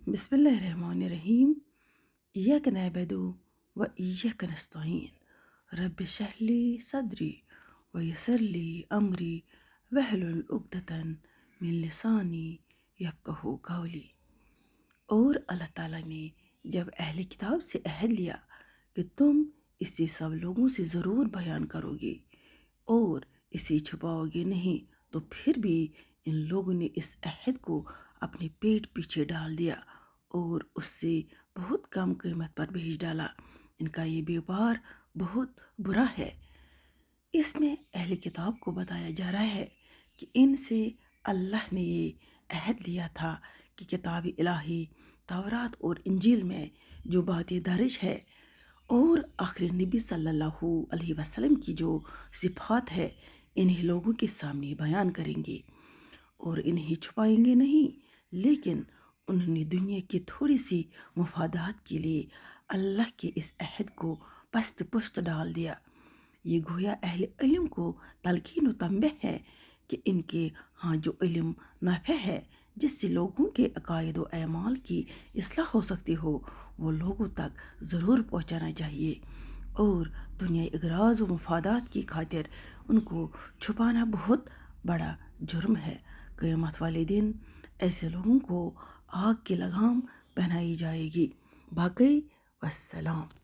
بسم اللہ الرحمن الرحیم۔ ایاک نعبد و ایاک نستعین رب اشرح لی صدری ویسر لی امری واحلل عقدۃ من لسانی یفقہوا قولی۔ اور اللہ تعالیٰ نے جب اہل کتاب سے عہد لیا کہ تم اسے سب لوگوں سے ضرور بیان کرو گے اور اسے چھپاؤ گے نہیں، تو پھر بھی ان لوگوں نے اس عہد کو اپنے پیٹ پیچھے ڈال دیا اور اس سے بہت کم قیمت پر بیچ ڈالا۔ ان کا یہ بیوپار بہت برا ہے۔ اس میں اہل کتاب کو بتایا جا رہا ہے کہ ان سے اللہ نے یہ عہد لیا تھا کہ کتاب الہی تورات اور انجیل میں جو باتیں درج ہے اور آخری نبی صلی اللہ علیہ وسلم کی جو صفات ہے، انہیں لوگوں کے سامنے بیان کریں گے اور انہیں چھپائیں گے نہیں۔ لیکن انہوں نے دنیا کی تھوڑی سی مفادات کے لیے اللہ کے اس عہد کو پست پشت ڈال دیا۔ یہ گویا اہل علم کو تلقین و تنبیہ ہے کہ ان کے ہاں جو علم نافع ہے، جس سے لوگوں کے عقائد و اعمال کی اصلاح ہو سکتی ہو، وہ لوگوں تک ضرور پہنچانا چاہیے، اور دنیائی اغراض و مفادات کی خاطر ان کو چھپانا بہت بڑا جرم ہے۔ قیامت والے دن ایسے لوگوں کو آگ کی لگام پہنائی جائے گی۔ باقی والسلام۔